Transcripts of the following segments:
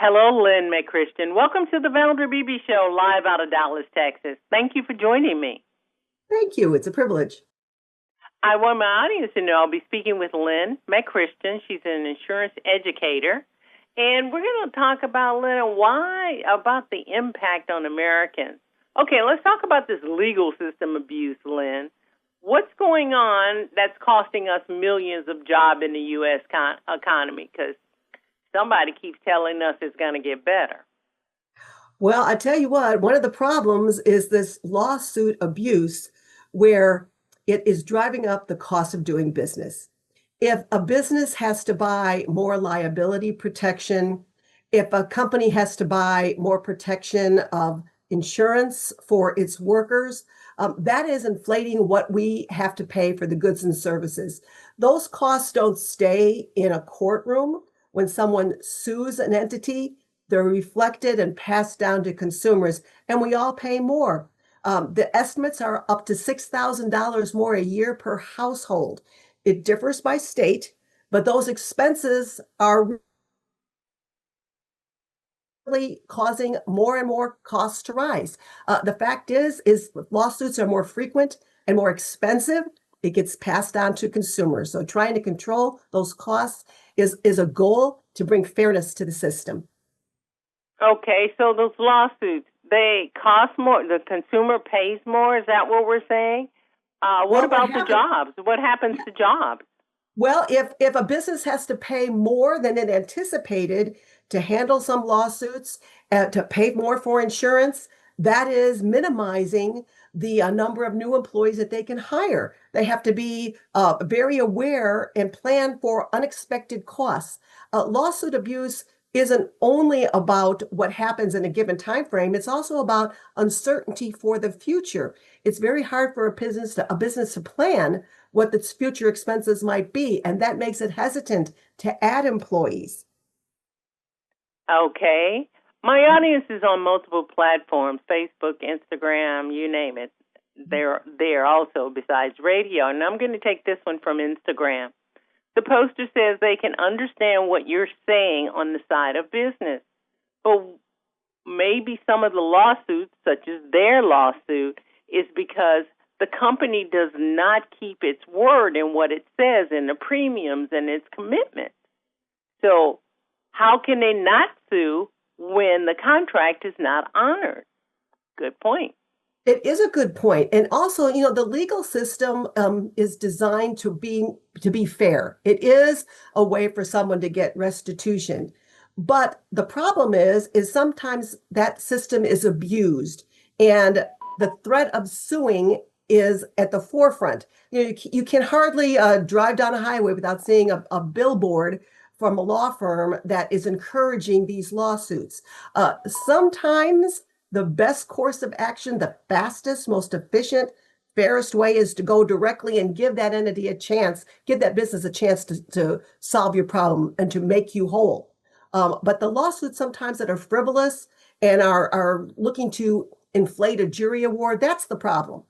Hello, Lynn McChristian. Welcome to the Valder Beebe Show, live out of Dallas, Texas. Thank you for joining me. Thank you. It's a privilege. I want my audience to know I'll be speaking with Lynn McChristian. She's an insurance educator. And we're going to talk about, Lynn, about the impact on Americans. Okay, let's talk about this legal system abuse, Lynn. What's going on that's costing us millions of jobs in the U.S. economy? Because somebody keeps telling us it's going to get better. Well, I tell you what, one of the problems is this lawsuit abuse where it is driving up the cost of doing business. If a business has to buy more liability protection, if a company has to buy more protection of insurance for its workers, that is inflating what we have to pay for the goods and services. Those costs don't stay in a courtroom. When someone sues an entity, they're reflected and passed down to consumers, and we all pay more. The estimates are up to $6,000 more a year per household. It differs by state, but those expenses are really causing more and more costs to rise. The fact is lawsuits are more frequent and more expensive. It gets passed on to consumers. So trying to control those costs is a goal to bring fairness to the system. Okay, so those lawsuits, they cost more. The consumer pays more. Is that what we're saying? What about the jobs? What happens to jobs? Well, if a business has to pay more than it anticipated to handle some lawsuits, to pay more for insurance, that is minimizing the number of new employees that they can hire. They have to be very aware and plan for unexpected costs. Lawsuit abuse isn't only about what happens in a given time frame, it's also about uncertainty for the future. It's very hard for a business to plan what its future expenses might be, and that makes it hesitant to add employees. Okay. My audience is on multiple platforms, Facebook, Instagram, you name it. They're there also besides radio. And I'm going to take this one from Instagram. The poster says they can understand what you're saying on the side of business, but maybe some of the lawsuits, such as their lawsuit, is because the company does not keep its word in what it says in the premiums and its commitments. So how can they not sue when the contract is not honored? Good point. It is a good point. And also, the legal system is designed to be fair. It is a way for someone to get restitution. But the problem is sometimes that system is abused, and the threat of suing is at the forefront. You can hardly drive down a highway without seeing a billboard from a law firm that is encouraging these lawsuits. Sometimes the best course of action, the fastest, most efficient, fairest way is to go directly and give that entity a chance, give that business a chance to solve your problem and to make you whole. But the lawsuits sometimes that are frivolous and are looking to inflate a jury award, that's the problem.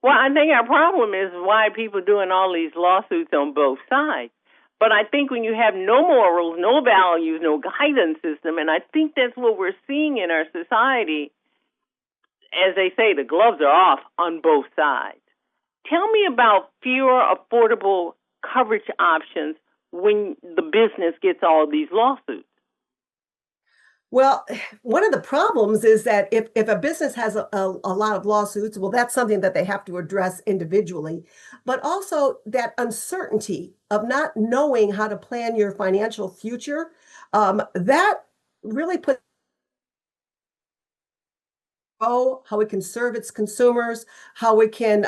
Well, I think our problem is why people doing all these lawsuits on both sides. But I think when you have no morals, no values, no guidance system, and I think that's what we're seeing in our society, as they say, the gloves are off on both sides. Tell me about fewer affordable coverage options when the business gets all these lawsuits. Well, one of the problems is that if a business has a lot of lawsuits, well, that's something that they have to address individually. But also that uncertainty of not knowing how to plan your financial future, that really puts how it can serve its consumers, how it can,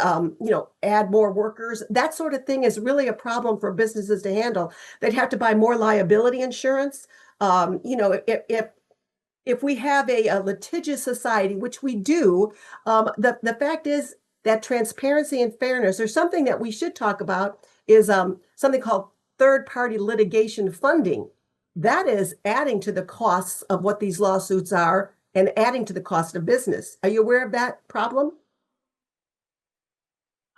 add more workers. That sort of thing is really a problem for businesses to handle. They'd have to buy more liability insurance. If we have a litigious society, which we do, the fact is that transparency and fairness, there's something that we should talk about, is something called third-party litigation funding. That is adding to the costs of what these lawsuits are and adding to the cost of business. Are you aware of that problem?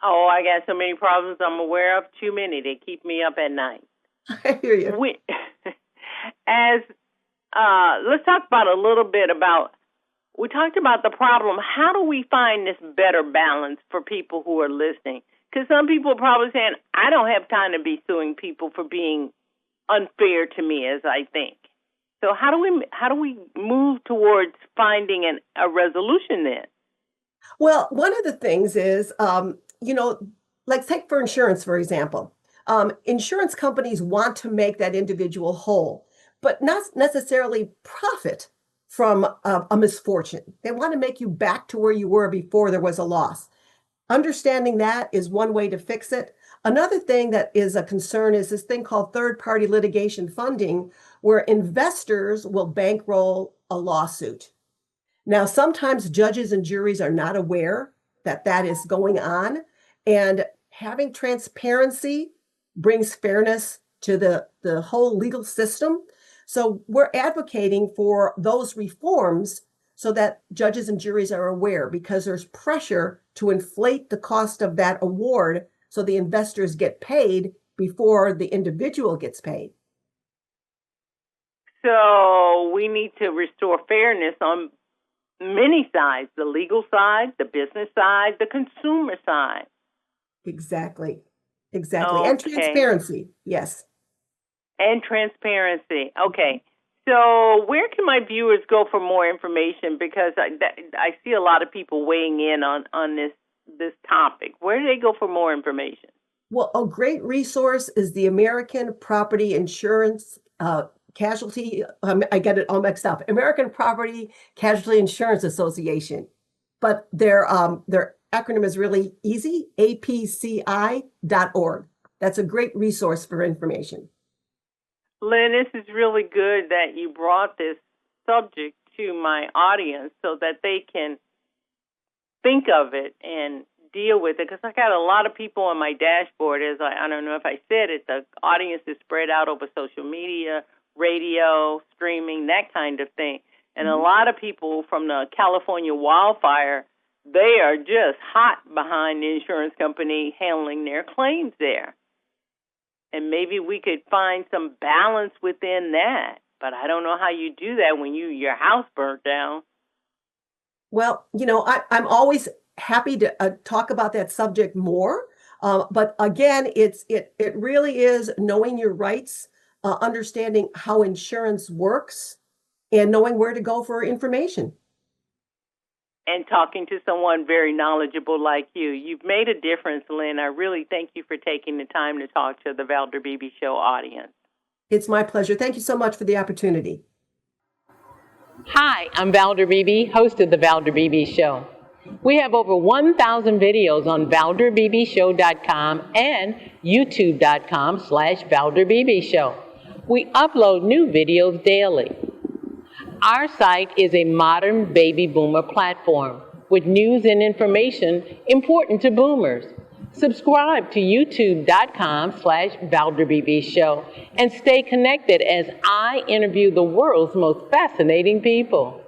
Oh, I got so many problems I'm aware of. Too many. They keep me up at night. I hear you. As let's talk about a little bit about, we talked about the problem. How do we find this better balance for people who are listening? Because some people are probably saying, I don't have time to be suing people for being unfair to me as I think. So how do we move towards finding a resolution then? Well, one of the things is, like take for insurance, for example. Insurance companies want to make that individual whole, but not necessarily profit from a misfortune. They want to make you back to where you were before there was a loss. Understanding that is one way to fix it. Another thing that is a concern is this thing called third-party litigation funding, where investors will bankroll a lawsuit. Now, sometimes judges and juries are not aware that that is going on, and having transparency brings fairness to the whole legal system. So we're advocating for those reforms so that judges and juries are aware, because there's pressure to inflate the cost of that award so the investors get paid before the individual gets paid. So we need to restore fairness on many sides, the legal side, the business side, the consumer side. Exactly. And transparency. Yes. And transparency. Okay. So where can my viewers go for more information? Because I see a lot of people weighing in on this topic. Where do they go for more information? Well, a great resource is the American Property Insurance Casualty. I get it all mixed up. American Property Casualty Insurance Association, but their acronym is really easy: apci.org. That's a great resource for information. Lynn, this is really good that you brought this subject to my audience so that they can think of it and deal with it. Because I got a lot of people on my dashboard, as I don't know if I said it, the audience is spread out over social media, radio, streaming, that kind of thing. And a lot of people from the California wildfire, they are just hot behind the insurance company handling their claims there. And maybe we could find some balance within that. But I don't know how you do that when your house burnt down. Well, I'm always happy to talk about that subject more. But again, it really is knowing your rights, understanding how insurance works, and knowing where to go for information. And talking to someone very knowledgeable like you. You've made a difference, Lynn. I really thank you for taking the time to talk to the Valder Beebe Show audience. It's my pleasure. Thank you so much for the opportunity. Hi, I'm Valder Beebe, host of the Valder Beebe Show. We have over 1,000 videos on ValderBeebeShow.com and YouTube.com/ValderBeebe Show. We upload new videos daily. Our site is a modern baby boomer platform with news and information important to boomers. Subscribe to YouTube.com/ValderBeebe Show and stay connected as I interview the world's most fascinating people.